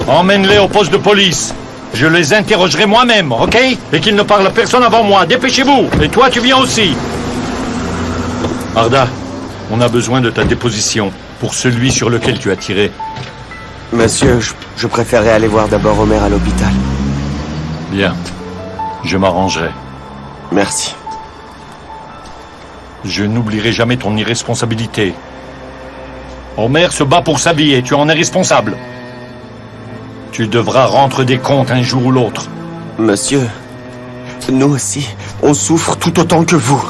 Emmène-les au poste de police. Je les interrogerai moi-même, ok? Et qu'ils ne parlent à personne avant moi. Dépêchez-vous. Et toi, tu viens aussi. Arda, on a besoin de ta déposition pour celui sur lequel tu as tiré. Monsieur, je préférerais aller voir d'abord Homer à l'hôpital. Bien. Je m'arrangerai. Merci. Je n'oublierai jamais ton irresponsabilité. Homer se bat pour sa vie et tu en es responsable. Tu devras rendre des comptes un jour ou l'autre. Monsieur, nous aussi, on souffre tout autant que vous.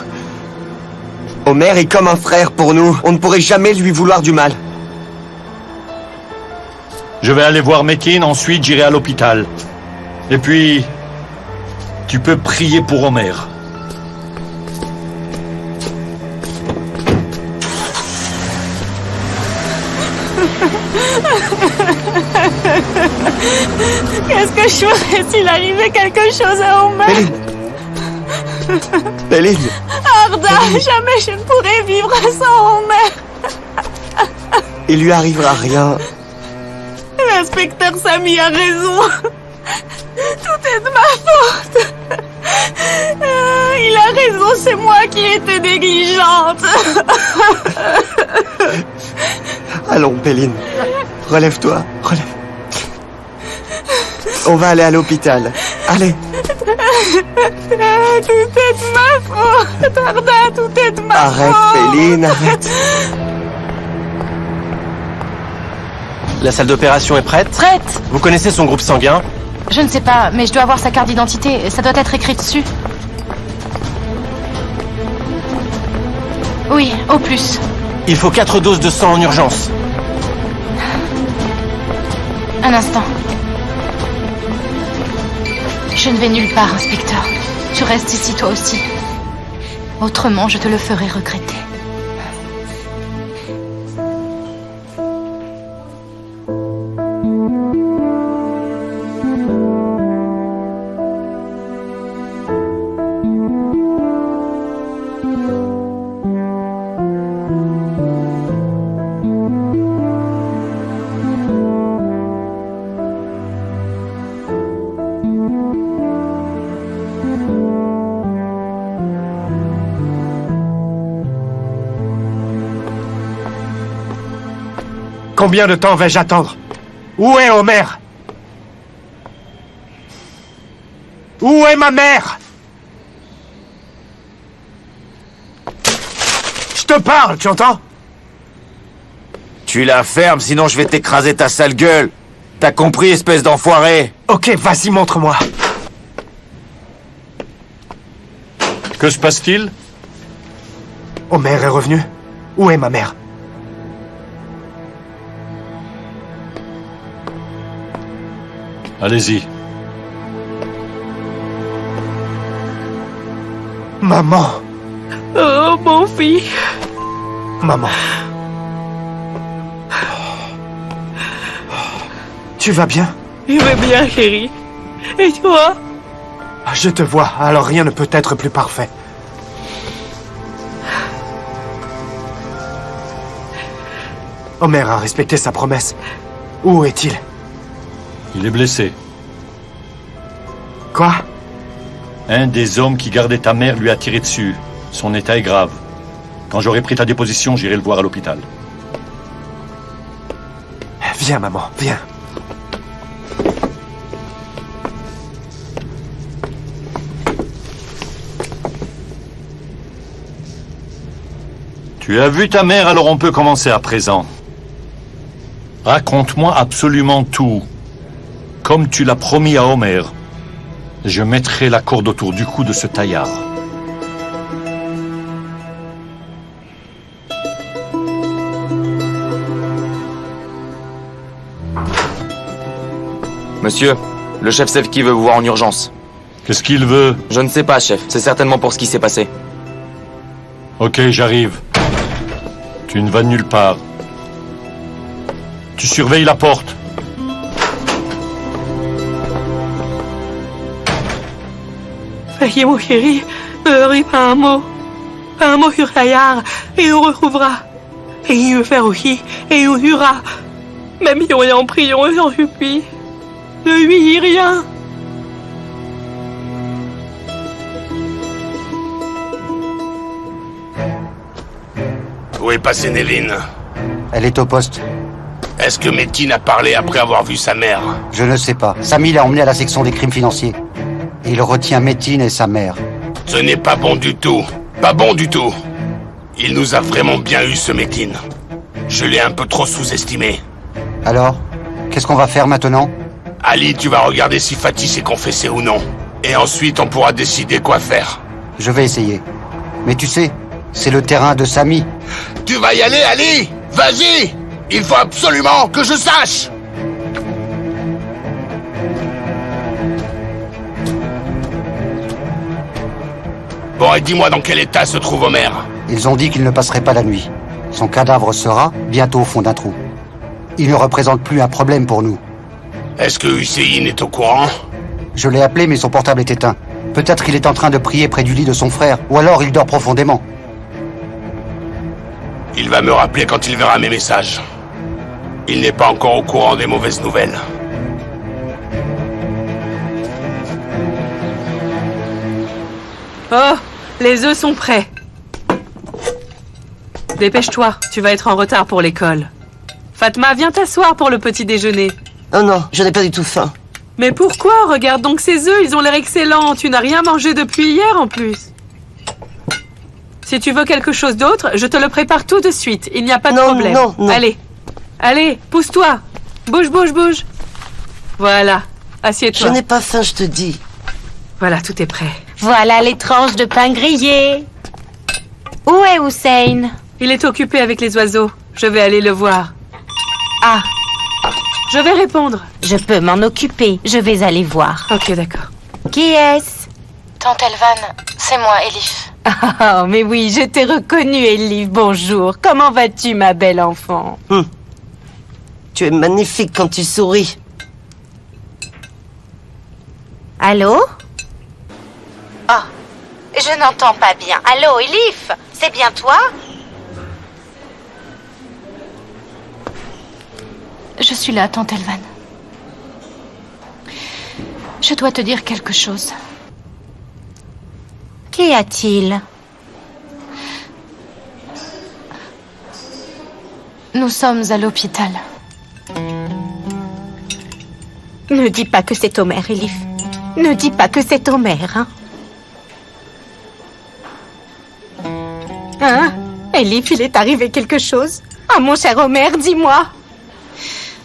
Homer est comme un frère pour nous. On ne pourrait jamais lui vouloir du mal. Je vais aller voir Metin, ensuite j'irai à l'hôpital. Et puis, tu peux prier pour Homer. Qu'est-ce que je ferais s'il arrivait quelque chose à Homer? Péline. Arda, jamais je ne pourrais vivre sans Homer. Il lui arrivera rien. L'inspecteur Sammy a raison. Tout est de ma faute. Il a raison, c'est moi qui étais négligente. Allons, Péline. Relève-toi, relève. On va aller à l'hôpital. Allez. Tout est de ma faute, Arda, tout est de ma faute. Arrête, Péline, arrête. La salle d'opération est prête? Prête! Vous connaissez son groupe sanguin? Je ne sais pas, mais je dois avoir sa carte d'identité. Ça doit être écrit dessus. Oui, au plus. Il faut 4 doses de sang en urgence. Un instant. Je ne vais nulle part, inspecteur. Tu restes ici, toi aussi. Autrement, je te le ferai regretter. Combien de temps vais-je attendre? Où est Homer? Où est ma mère? Je te parle, tu entends? Tu la fermes, sinon je vais t'écraser ta sale gueule. T'as compris, espèce d'enfoiré? Ok, vas-y, montre-moi. Que se passe-t-il? Homer est revenu. Où est ma mère? Allez-y. Maman. Oh, mon fils. Maman. Tu vas bien? Je vais bien, chérie. Et toi? Je te vois, alors rien ne peut être plus parfait. Homer a respecté sa promesse. Où est-il? Il est blessé. Quoi? Un des hommes qui gardait ta mère lui a tiré dessus. Son état est grave. Quand j'aurai pris ta déposition, j'irai le voir à l'hôpital. Viens, maman, viens. Tu as vu ta mère, alors on peut commencer à présent. Raconte-moi absolument tout. Comme tu l'as promis à Homer. Je mettrai la corde autour du cou de ce taillard. Monsieur, le chef Sevki veut vous voir en urgence. Qu'est-ce qu'il veut? Je ne sais pas, chef. C'est certainement pour ce qui s'est passé. Ok, j'arrive. Tu ne vas nulle part. Tu surveilles la porte. Veuillez, mon chéri, ne heurtez pas un mot. Pas un mot sur Taillard, et il nous retrouvera. Et il veut faire aussi, et il nous jura. Même si on est en prison, j'en supplie. Lui, rien. Où est passée Nevin? Elle est au poste. Est-ce que Metin a parlé après avoir vu sa mère? Je ne sais pas. Samy l'a emmené à la section des crimes financiers. Et il retient Metin et sa mère. Ce n'est pas bon du tout. Pas bon du tout. Il nous a vraiment bien eu, ce Metin. Je l'ai un peu trop sous-estimé. Alors, qu'est-ce qu'on va faire maintenant? Ali, tu vas regarder si Fatih s'est confessé ou non. Et ensuite, on pourra décider quoi faire. Je vais essayer. Mais tu sais, c'est le terrain de Samy. Tu vas y aller, Ali! Vas-y! Il faut absolument que je sache! Bon, et dis-moi dans quel état se trouve Omer? Ils ont dit qu'il ne passerait pas la nuit. Son cadavre sera bientôt au fond d'un trou. Il ne représente plus un problème pour nous. Est-ce que Hussein est au courant? Je l'ai appelé, mais son portable est éteint. Peut-être qu'il est en train de prier près du lit de son frère, ou alors il dort profondément. Il va me rappeler quand il verra mes messages. Il n'est pas encore au courant des mauvaises nouvelles. Oh, les œufs sont prêts. Dépêche-toi, tu vas être en retard pour l'école. Fatma, viens t'asseoir pour le petit déjeuner. Oh non, je n'ai pas du tout faim. Mais pourquoi? Regarde donc ces œufs, ils ont l'air excellents. Tu n'as rien mangé depuis hier en plus. Si tu veux quelque chose d'autre, je te le prépare tout de suite. Il n'y a pas de problème. Non. Allez, allez, pousse-toi. Bouge, bouge, bouge. Voilà, assieds-toi. Je n'ai pas faim, je te dis. Voilà, tout est prêt. Voilà les tranches de pain grillé. Où est Hussein? Il est occupé avec les oiseaux. Je vais aller le voir. Ah, je vais répondre. je peux m'en occuper. Je vais aller voir. Ok, d'accord. Qui est-ce? Tante Elvan, c'est moi, Elif. Oh, mais oui, je t'ai reconnue, Elif. Bonjour. Comment vas-tu, ma belle enfant? Tu es magnifique quand tu souris. Allô? Oh, je n'entends pas bien. Allô, Elif? C'est bien toi? Je suis là, Tante Elvan. Je dois te dire quelque chose. Qu'y a-t-il? Nous sommes à l'hôpital. Ne dis pas que c'est Omer, Elif. Ne dis pas que c'est Omer, hein? Hein? Elif, il est arrivé quelque chose? Oh, mon cher Omer, dis-moi!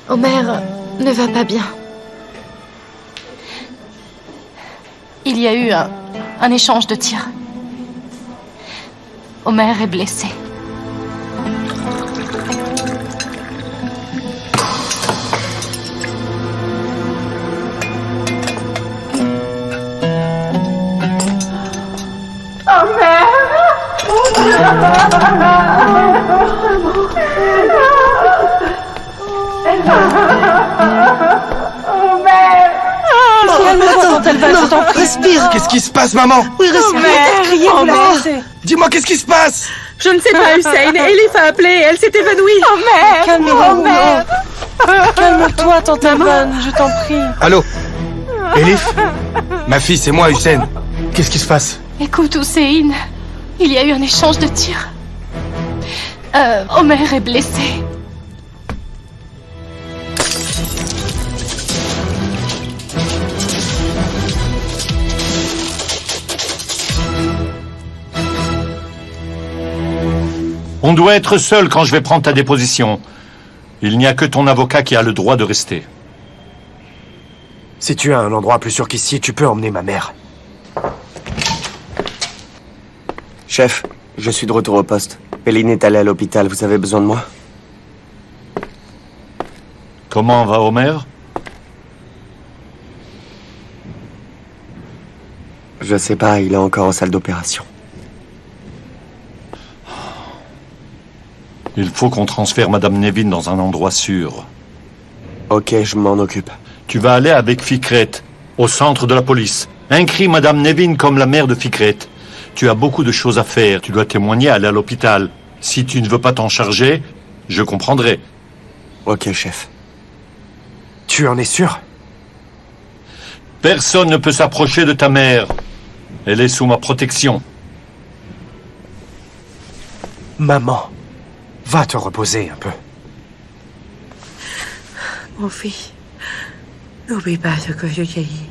Omer ne va pas bien. Il y a eu un échange de tirs. Omer est blessé. Non, respire. Qu'est-ce qui se passe, maman? Oui, respire. Omer, Dis-moi, qu'est-ce qui se passe? je ne sais pas, Hussein. Elif a appelé, elle s'est évanouie. Omer! Calme-vous. Omer! Calme-toi, tante Elvan, je t'en prie. Allô? Elif? Ma fille, c'est moi, Hussein. Qu'est-ce qui se passe? Écoute, Hussein, il y a eu un échange de tirs. Omer est blessé. On doit être seul quand je vais prendre ta déposition. Il n'y a que ton avocat qui a le droit de rester. Si tu as un endroit plus sûr qu'ici, tu peux emmener ma mère. Chef, je suis de retour au poste. Péline est allée à l'hôpital, vous avez besoin de moi? Comment va Omer? Je sais pas, il est encore en salle d'opération. Il faut qu'on transfère Madame Nevin dans un endroit sûr. Ok, je m'en occupe. Tu vas aller avec Fikret, au centre de la police. Inscris Madame Nevin comme la mère de Fikret. Tu as beaucoup de choses à faire. Tu dois témoigner, aller à l'hôpital. Si tu ne veux pas t'en charger, je comprendrai. Ok, chef. Tu en es sûr? Personne ne peut s'approcher de ta mère. Elle est sous ma protection. Maman, va te reposer un peu. Mon fils, n'oublie pas ce que je t'ai dit.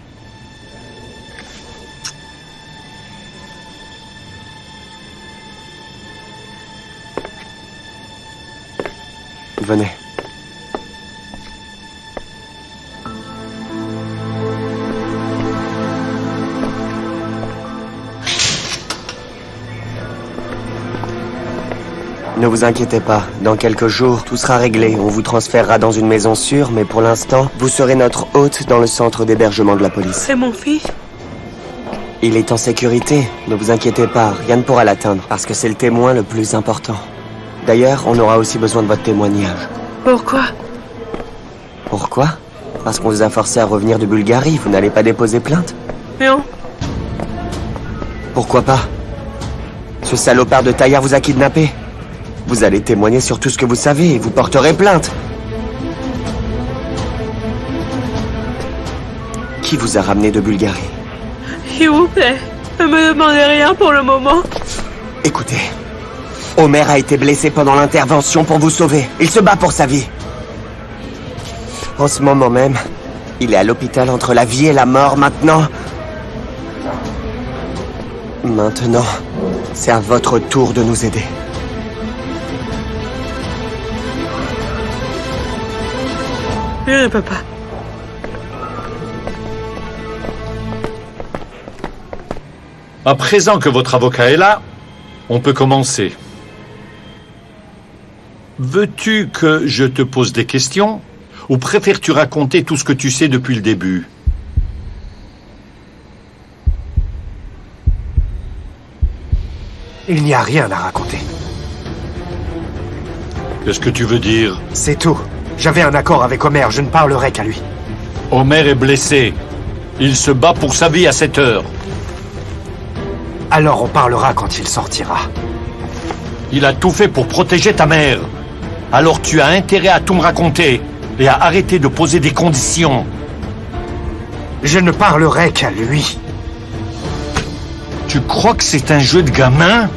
Venez. Ne vous inquiétez pas, dans quelques jours, tout sera réglé. On vous transférera dans une maison sûre, mais pour l'instant, vous serez notre hôte dans le centre d'hébergement de la police. C'est mon fils? Il est en sécurité, ne vous inquiétez pas, rien ne pourra l'atteindre, parce que c'est le témoin le plus important. D'ailleurs, on aura aussi besoin de votre témoignage. Pourquoi? Pourquoi? Parce qu'on vous a forcé à revenir de Bulgarie, vous n'allez pas déposer plainte? Non. Pourquoi pas? Ce salopard de Taillard vous a kidnappé. Vous allez témoigner sur tout ce que vous savez et vous porterez plainte. Qui vous a ramené de Bulgarie? S'il vous plaît, ne me demandez rien pour le moment. Écoutez, Omer a été blessé pendant l'intervention pour vous sauver. Il se bat pour sa vie. En ce moment même, il est à l'hôpital entre la vie et la mort maintenant. Maintenant, c'est à votre tour de nous aider. Je ne peux pas. À présent que votre avocat est là, on peut commencer. Veux-tu que je te pose des questions ou préfères-tu raconter tout ce que tu sais depuis le début? Il n'y a rien à raconter. Qu'est-ce que tu veux dire? C'est tout. J'avais un accord avec Omer, je ne parlerai qu'à lui. Omer est blessé. Il se bat pour sa vie à cette heure. Alors on parlera quand il sortira. Il a tout fait pour protéger ta mère. Alors tu as intérêt à tout me raconter et à arrêter de poser des conditions. Je ne parlerai qu'à lui. Tu crois que c'est un jeu de gamin?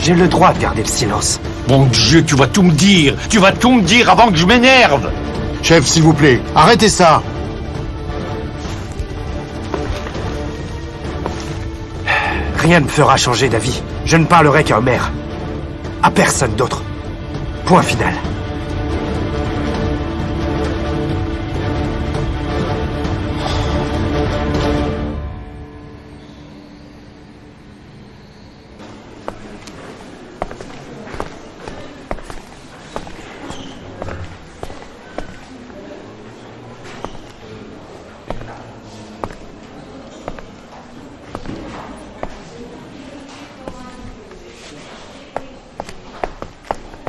J'ai le droit de garder le silence. Mon Dieu, tu vas tout me dire. Tu vas tout me dire avant que je m'énerve. Chef, s'il vous plaît, arrêtez ça. Rien ne me fera changer d'avis. Je ne parlerai qu'à Omer. À personne d'autre. Point final.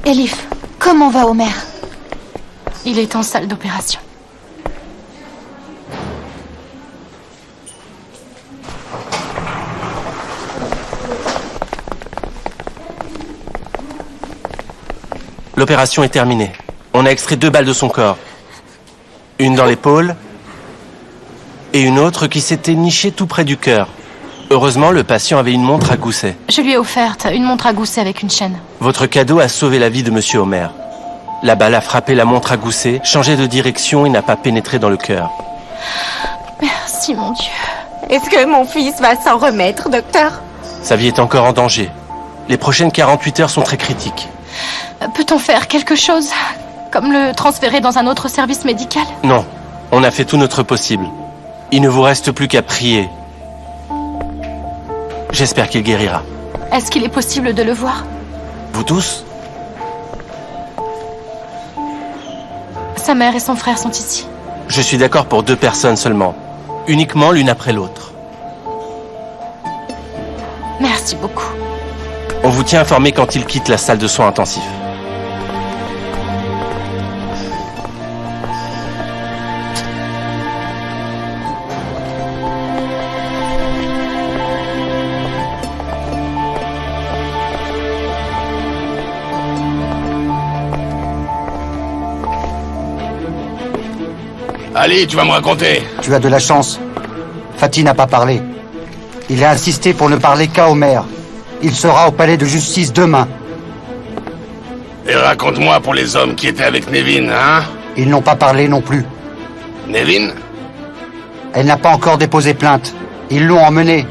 Elif, comment va Omer? Il est en salle d'opération. L'opération est terminée. On a extrait 2 balles de son corps. Une dans l'épaule et une autre qui s'était nichée tout près du cœur. Heureusement, le patient avait une montre à gousset. Je lui ai offerte une montre à gousset avec une chaîne. Votre cadeau a sauvé la vie de Monsieur Omer. La balle a frappé la montre à gousset, changé de direction et n'a pas pénétré dans le cœur. Merci, mon Dieu. Est-ce que mon fils va s'en remettre, docteur? Sa vie est encore en danger. Les prochaines 48 heures sont très critiques. Peut-on faire quelque chose? Comme le transférer dans un autre service médical? Non, on a fait tout notre possible. Il ne vous reste plus qu'à prier. J'espère qu'il guérira. Est-ce qu'il est possible de le voir? Vous tous? Sa mère et son frère sont ici. Je suis d'accord pour 2 personnes seulement. Uniquement l'une après l'autre. Merci beaucoup. On vous tient informé quand il quitte la salle de soins intensifs. Allez, tu vas me raconter. Tu as de la chance. Fatih n'a pas parlé. Il a insisté pour ne parler qu'à Homer. Il sera au palais de justice demain. Et raconte-moi pour les hommes qui étaient avec Nevin, hein? Ils n'ont pas parlé non plus. Nevin? Elle n'a pas encore déposé plainte. Ils l'ont emmenée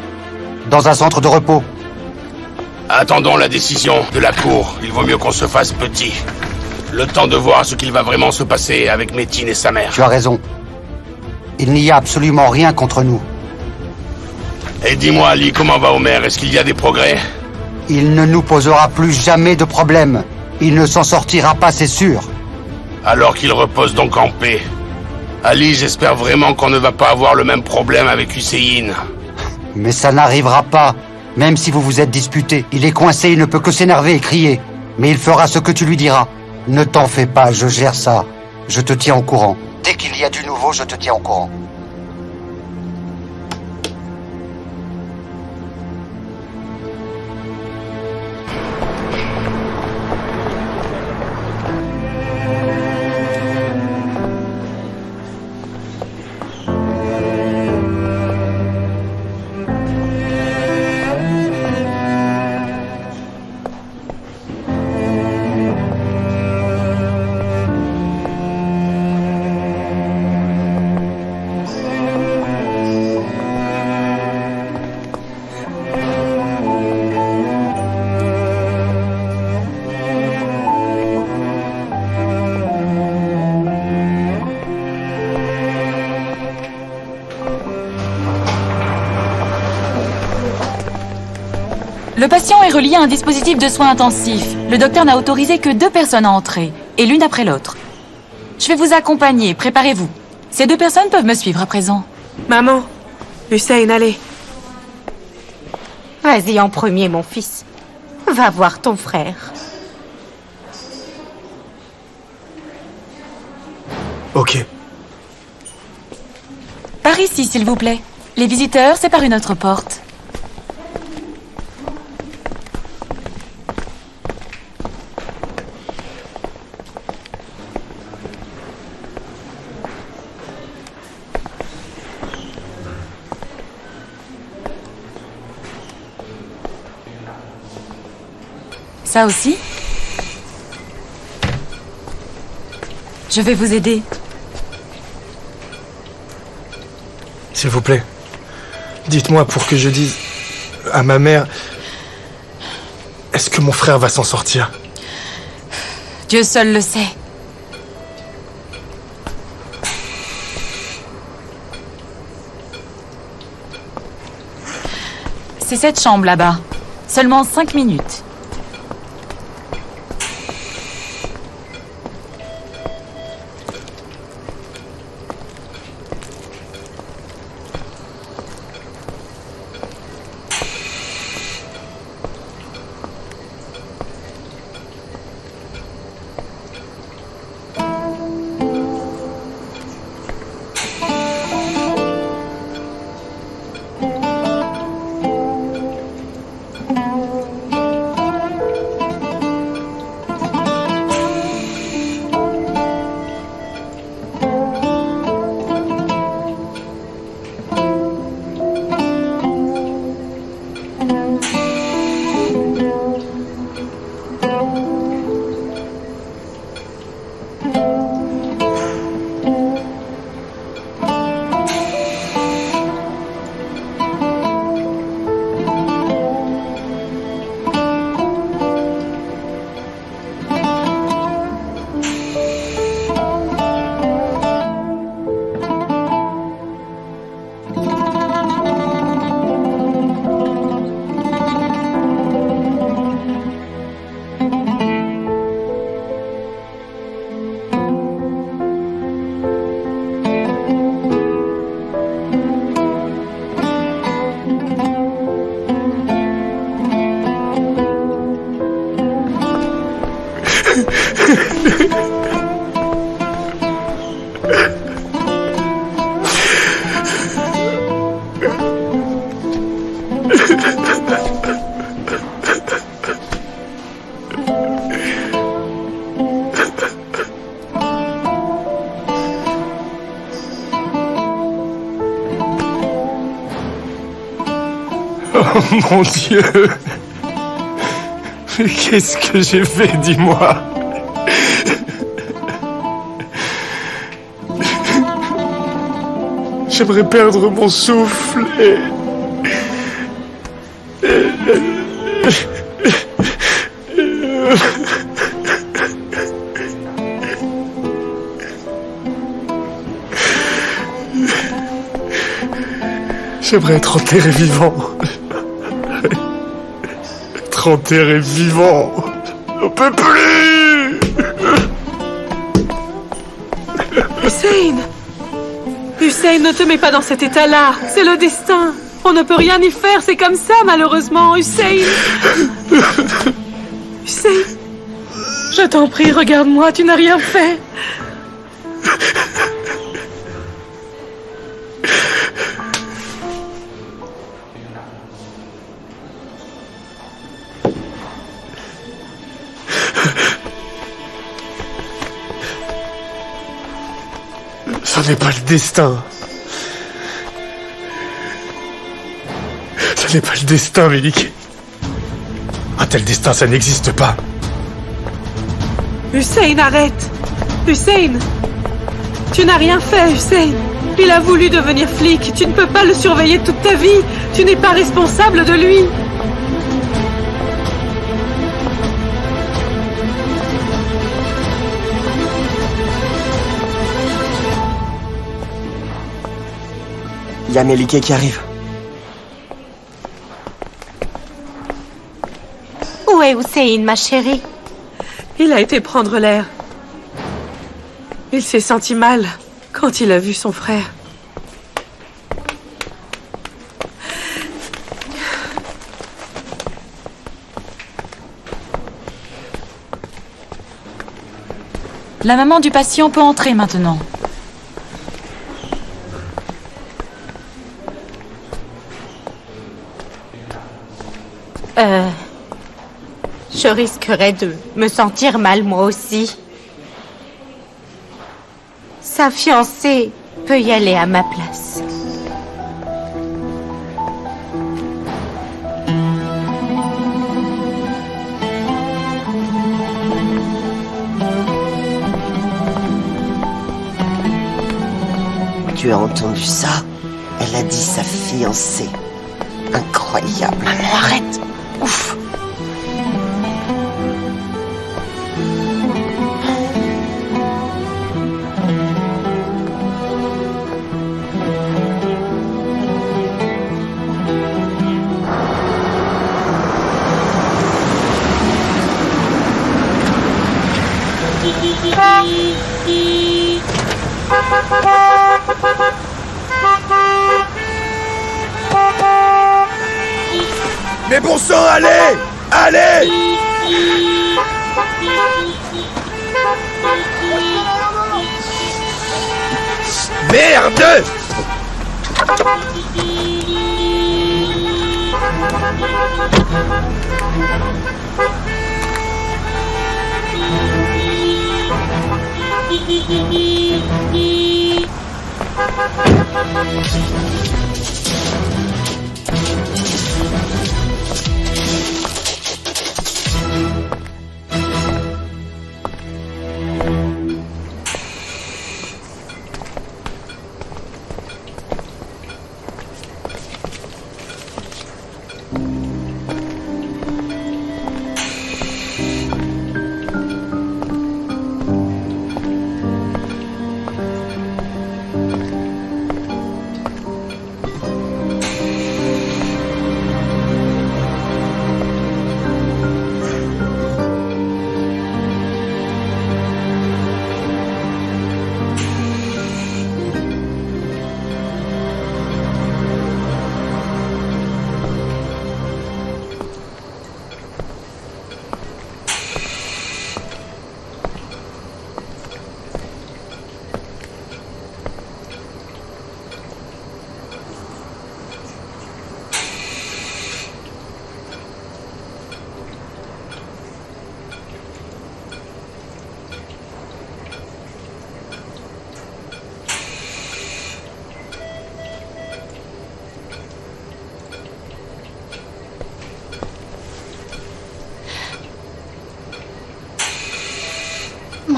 dans un centre de repos. Attendons la décision de la cour. Il vaut mieux qu'on se fasse petit. Le temps de voir ce qu'il va vraiment se passer avec Métine et sa mère. Tu as raison. Il n'y a absolument rien contre nous. Et dis-moi, Ali, comment va Homer? Est-ce qu'il y a des progrès? Il ne nous posera plus jamais de problème. Il ne s'en sortira pas, c'est sûr. Alors qu'il repose donc en paix. Ali, j'espère vraiment qu'on ne va pas avoir le même problème avec Hussein. Mais ça n'arrivera pas. Même si vous vous êtes disputés. Il est coincé, il ne peut que s'énerver et crier. Mais il fera ce que tu lui diras. Ne t'en fais pas, je gère ça. Je te tiens au courant. Dès qu'il y a du nouveau, je te tiens au courant. Le patient est relié à un dispositif de soins intensifs. Le docteur n'a autorisé que 2 personnes à entrer, et l'une après l'autre. Je vais vous accompagner, préparez-vous. Ces 2 personnes peuvent me suivre à présent. Maman, Hussein, allez. Vas-y en premier, mon fils. Va voir ton frère. Ok. Par ici, s'il vous plaît. Les visiteurs, c'est par une autre porte. Ça aussi? Je vais vous aider. S'il vous plaît, dites-moi pour que je dise à ma mère... Est-ce que mon frère va s'en sortir? Dieu seul le sait. C'est cette chambre là-bas. Seulement 5 minutes. Oh mon Dieu! Mais qu'est-ce que j'ai fait, dis-moi? J'aimerais perdre mon souffle et... J'aimerais être enterré vivant. Être enterré vivant. On peut plus. Hussein! Hussein, ne te mets pas dans cet état-là. C'est le destin. On ne peut rien y faire, c'est comme ça, malheureusement. Hussein! Hussein! Je t'en prie, regarde-moi, tu n'as rien fait. Ce n'est pas le destin. Ce n'est pas le destin, Méliké. Un tel destin, ça n'existe pas. Hussein, arrête! Hussein! Tu n'as rien fait, Hussein! Il a voulu devenir flic. Tu ne peux pas le surveiller toute ta vie. Tu n'es pas responsable de lui. Il y a Méliké qui arrive. Où est Hussein, ma chérie? Il a été prendre l'air. Il s'est senti mal quand il a vu son frère. La maman du patient peut entrer maintenant. Je risquerais de me sentir mal moi aussi. Sa fiancée peut y aller à ma place. Tu as entendu ça? Elle a dit sa fiancée. Incroyable. Maman, arrête. Ouf. Mais bon sang, allez! Allez! Merde!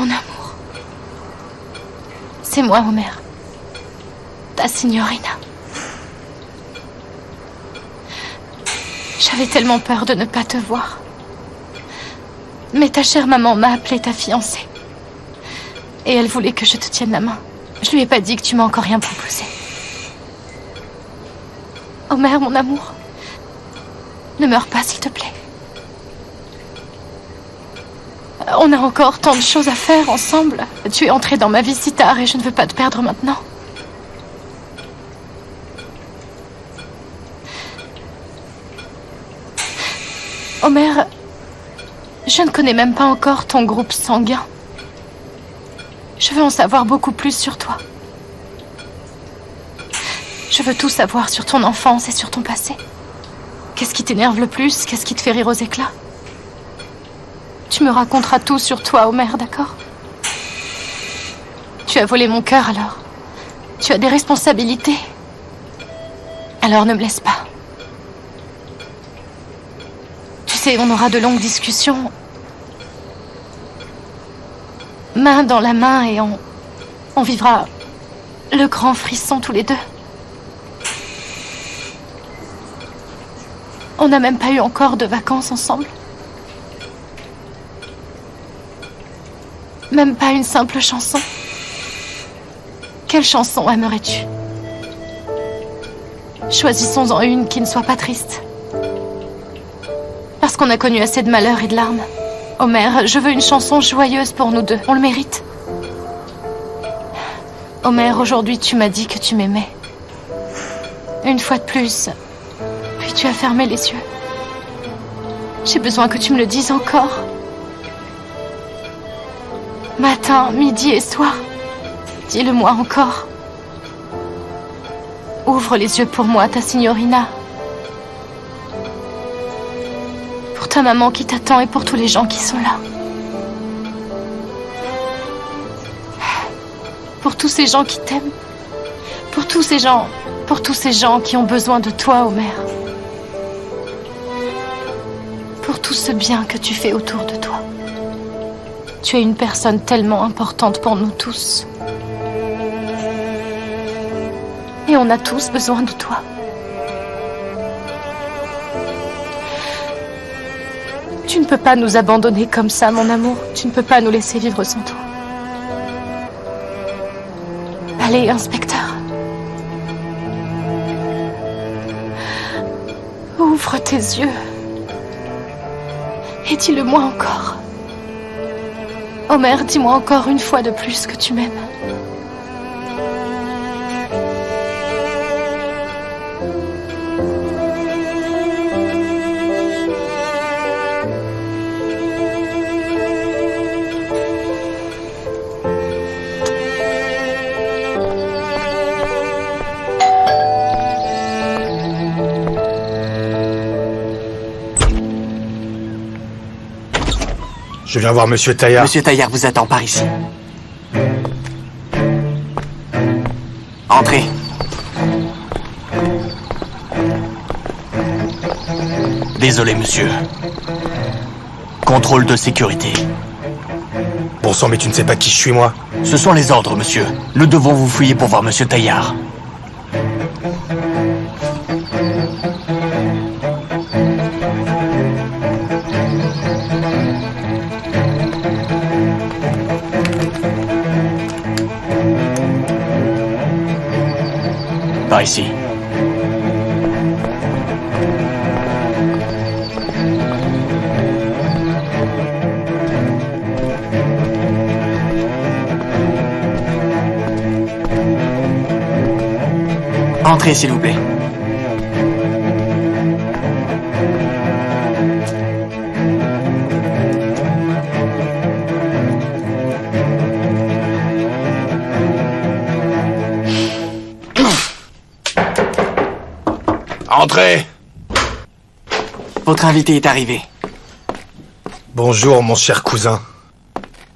Mon amour. C'est moi, Omer. Ta signorina. J'avais tellement peur de ne pas te voir. Mais ta chère maman m'a appelé ta fiancée. Et elle voulait que je te tienne la main. Je lui ai pas dit que tu m'as encore rien proposé. Omer, mon amour. Ne meurs pas, s'il te plaît. On a encore tant de choses à faire ensemble. Tu es entré dans ma vie si tard et je ne veux pas te perdre maintenant. Omer, je ne connais même pas encore ton groupe sanguin. Je veux en savoir beaucoup plus sur toi. Je veux tout savoir sur ton enfance et sur ton passé. Qu'est-ce qui t'énerve le plus? Qu'est-ce qui te fait rire aux éclats? Tu me raconteras tout sur toi, Omer, d'accord? Tu as volé mon cœur alors. Tu as des responsabilités. Alors ne me laisse pas. Tu sais, on aura de longues discussions. Main dans la main et on vivra le grand frisson tous les deux. On n'a même pas eu encore de vacances ensemble. Même pas une simple chanson. Quelle chanson aimerais-tu? Choisissons-en une qui ne soit pas triste. Parce qu'on a connu assez de malheur et de larmes. Omer, je veux une chanson joyeuse pour nous deux. On le mérite. Omer, aujourd'hui tu m'as dit que tu m'aimais. Une fois de plus. Puis tu as fermé les yeux. J'ai besoin que tu me le dises encore. Matin, midi et soir. Dis-le-moi encore. Ouvre les yeux pour moi, ta signorina. Pour ta maman qui t'attend et pour tous les gens qui sont là. Pour tous ces gens qui t'aiment. Pour tous ces gens qui ont besoin de toi, Omer. Pour tout ce bien que tu fais autour de toi. Tu es une personne tellement importante pour nous tous. Et on a tous besoin de toi. Tu ne peux pas nous abandonner comme ça, mon amour. Tu ne peux pas nous laisser vivre sans toi. Allez, inspecteur. Ouvre tes yeux. Et dis-le-moi encore. Omer, dis-moi encore une fois de plus que tu m'aimes. Je viens voir Monsieur Taillard. Monsieur Taillard vous attend par ici. Entrez. Désolé, monsieur. Contrôle de sécurité. Bon sang, mais tu ne sais pas qui je suis, moi? Ce sont les ordres, monsieur. Nous devons vous fouiller pour voir Monsieur Taillard. Par ici. Entrez, s'il vous plaît. Entrez! Votre invité est arrivé. Bonjour, mon cher cousin.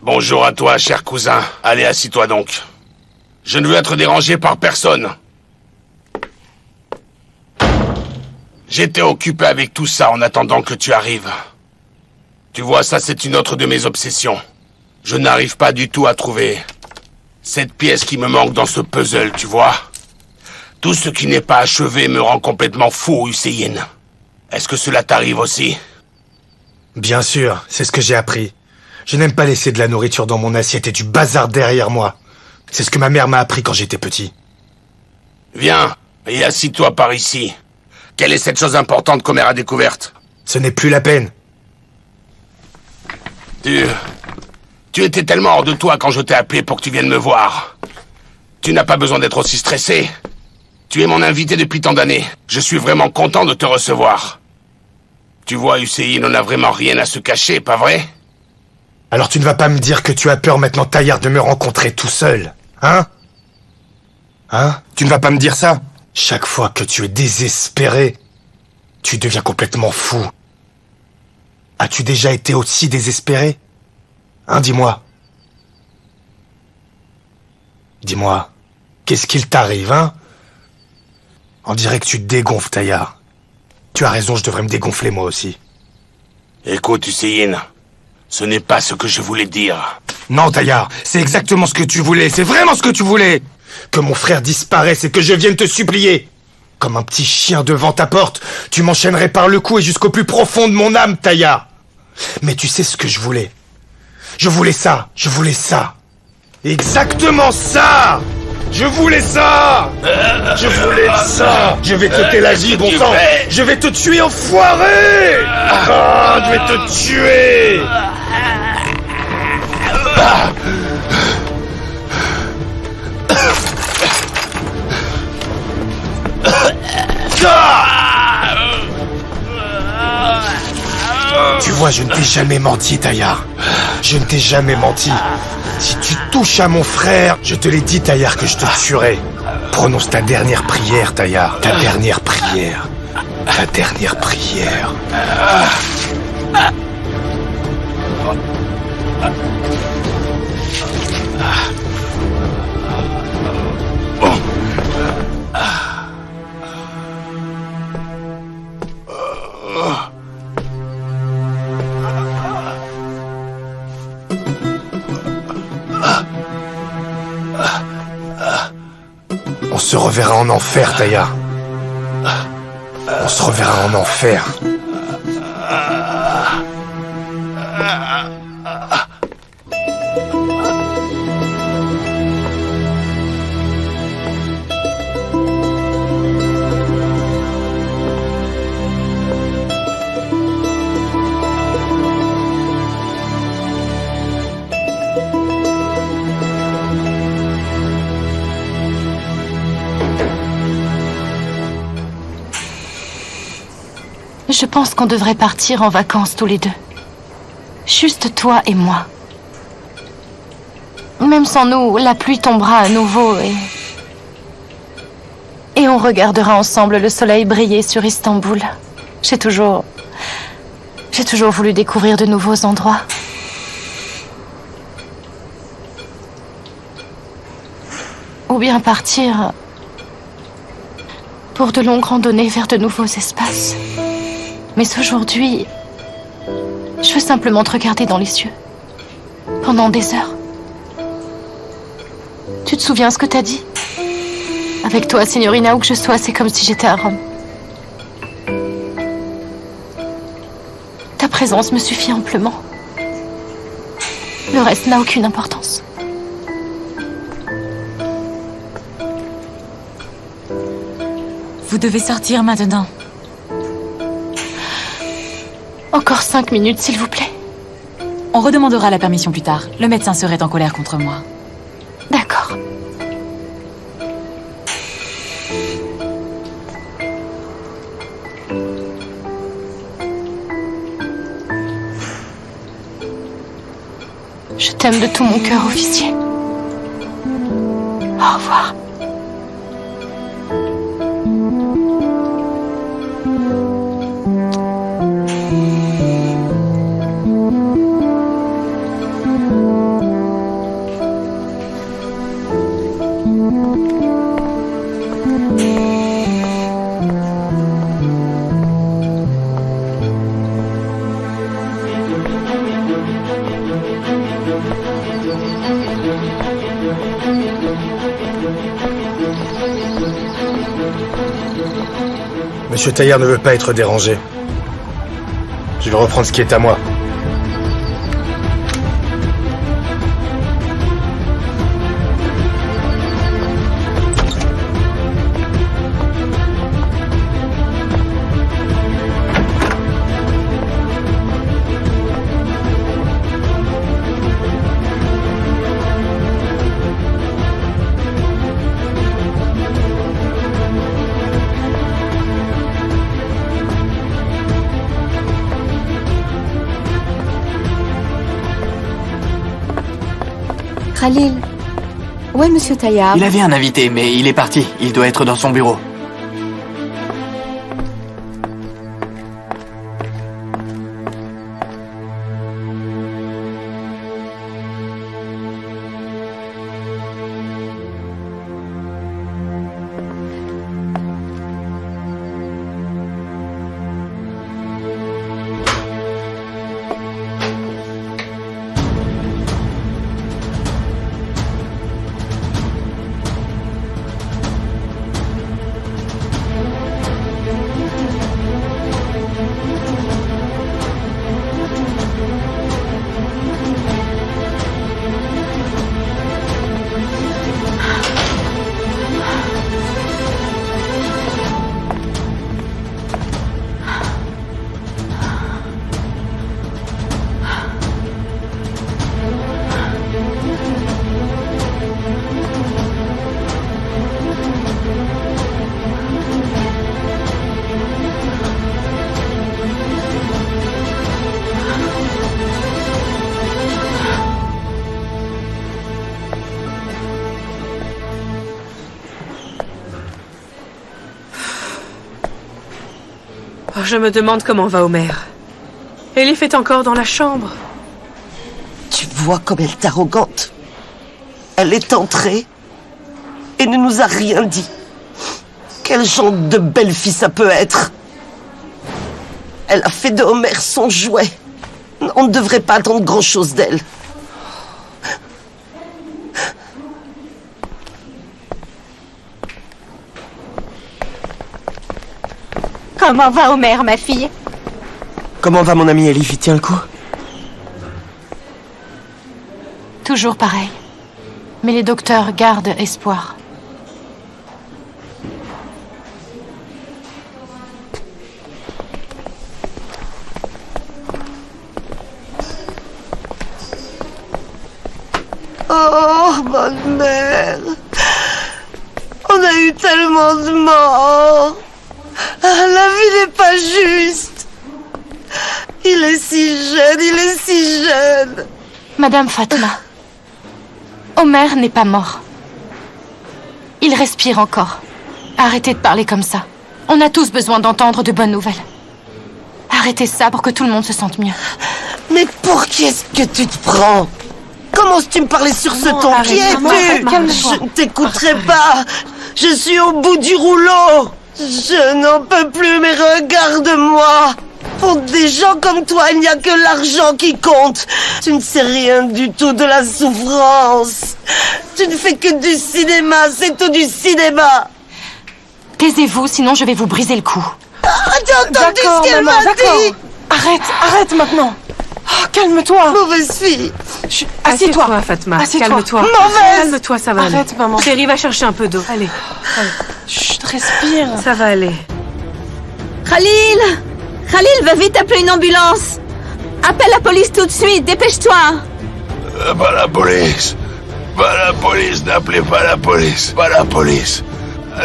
Bonjour à toi, cher cousin. Allez, assis-toi donc. Je ne veux être dérangé par personne. J'étais occupé avec tout ça en attendant que tu arrives. Tu vois, ça c'est une autre de mes obsessions. Je n'arrive pas du tout à trouver cette pièce qui me manque dans ce puzzle, tu vois. Tout ce qui n'est pas achevé me rend complètement fou, Hussein. Est-ce que cela t'arrive aussi? Bien sûr, c'est ce que j'ai appris. Je n'aime pas laisser de la nourriture dans mon assiette et du bazar derrière moi. C'est ce que ma mère m'a appris quand j'étais petit. Viens, et assis-toi par ici. Quelle est cette chose importante qu'Homer a découverte? Ce n'est plus la peine. Tu étais tellement hors de toi quand je t'ai appelé pour que tu viennes me voir. Tu n'as pas besoin d'être aussi stressé. Tu es mon invité depuis tant d'années. Je suis vraiment content de te recevoir. Tu vois, Hussein, on n'a vraiment rien à se cacher, pas vrai? Alors tu ne vas pas me dire que tu as peur maintenant, Taillard, de me rencontrer tout seul, hein? Hein? Tu ne vas pas me dire ça? Chaque fois que tu es désespéré, tu deviens complètement fou. As-tu déjà été aussi désespéré? Hein, dis-moi. Dis-moi, qu'est-ce qu'il t'arrive, hein? On dirait que tu te dégonfles, Taillard. Tu as raison, je devrais me dégonfler moi aussi. Écoute, Hussein, ce n'est pas ce que je voulais dire. Non, Taillard, c'est exactement ce que tu voulais, c'est vraiment ce que tu voulais! Que mon frère disparaisse et que je vienne te supplier! Comme un petit chien devant ta porte, tu m'enchaînerais par le cou et jusqu'au plus profond de mon âme, Taillard! Mais tu sais ce que je voulais? Je voulais ça! Exactement ça! Je voulais ça! Je voulais ça! Je vais te la vie, bon sang! Je vais te tuer, enfoiré! Ah, je vais te tuer! Tu vois, je ne t'ai jamais menti, Taillard. Je ne t'ai jamais menti. Si tu touches à mon frère, je te l'ai dit, Taillard, que je te tuerai. Prononce ta dernière prière, Taillard. Ta dernière prière. Ta dernière prière. On se reverra en enfer, Taillard. On se reverra en enfer. Je pense qu'on devrait partir en vacances tous les deux. Juste toi et moi. Même sans nous, la pluie tombera à nouveau et on regardera ensemble le soleil briller sur Istanbul. J'ai toujours voulu découvrir de nouveaux endroits. Ou bien partir pour de longues randonnées vers de nouveaux espaces. Mais aujourd'hui, je veux simplement te regarder dans les yeux. Pendant des heures. Tu te souviens ce que t'as dit? Avec toi, signorina, où que je sois, c'est comme si j'étais à Rome. Ta présence me suffit amplement. Le reste n'a aucune importance. Vous devez sortir maintenant. Encore 5 minutes, s'il vous plaît. On redemandera la permission plus tard. Le médecin serait en colère contre moi. D'accord. Je t'aime de tout mon cœur, officier. Au revoir. Monsieur Taillard ne veut pas être dérangé. Je vais reprendre ce qui est à moi. Khalil, où est Monsieur Taillard? Il avait un invité, mais il est parti. Il doit être dans son bureau. Oh, je me demande comment va Omer. Elif est encore dans la chambre. Tu vois comme elle est arrogante. Elle est entrée et ne nous a rien dit. Quel genre de belle-fille ça peut être? Elle a fait de Omer son jouet. On ne devrait pas attendre grand-chose d'elle. Comment va Omer, ma fille? Comment va mon ami Elif? Il tient le coup? Toujours pareil. Mais les docteurs gardent espoir. Oh, ma mère. On a eu tellement de morts. Ah, la vie n'est pas juste. Il est si jeune, il est si jeune. Madame Fatma, Omer n'est pas mort. Il respire encore. Arrêtez de parler comme ça. On a tous besoin d'entendre de bonnes nouvelles. Arrêtez ça pour que tout le monde se sente mieux. Mais pour qui est-ce que tu te prends? Comment oses-tu me parler sur ce ton? Qui es-tu? Je ne t'écouterai pas. Je suis au bout du rouleau. Je n'en peux plus, mais regarde-moi. Pour des gens comme toi, il n'y a que l'argent qui compte. Tu ne sais rien du tout de la souffrance. Tu ne fais que du cinéma, c'est tout du cinéma. Taisez-vous, sinon je vais vous briser le cou. T'as entendu ce qu'elle m'a dit? Arrête maintenant. Oh, calme-toi. Mauvaise fille. Assieds-toi, Fatma. Calme-toi. Mauvaise. Calme-toi, ça va aller. Arrête, maman. Chérie, va chercher un peu d'eau. Allez. Chut, respire. Ça va aller. Khalil! Khalil, va vite appeler une ambulance! Appelle la police tout de suite, dépêche-toi! Pas la police. Pas la police, n'appelez pas la police. Pas la police.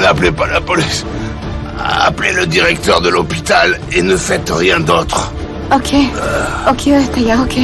N'appelez pas la police. Appelez le directeur de l'hôpital et ne faites rien d'autre. Ok. Ok, Taillard, ok.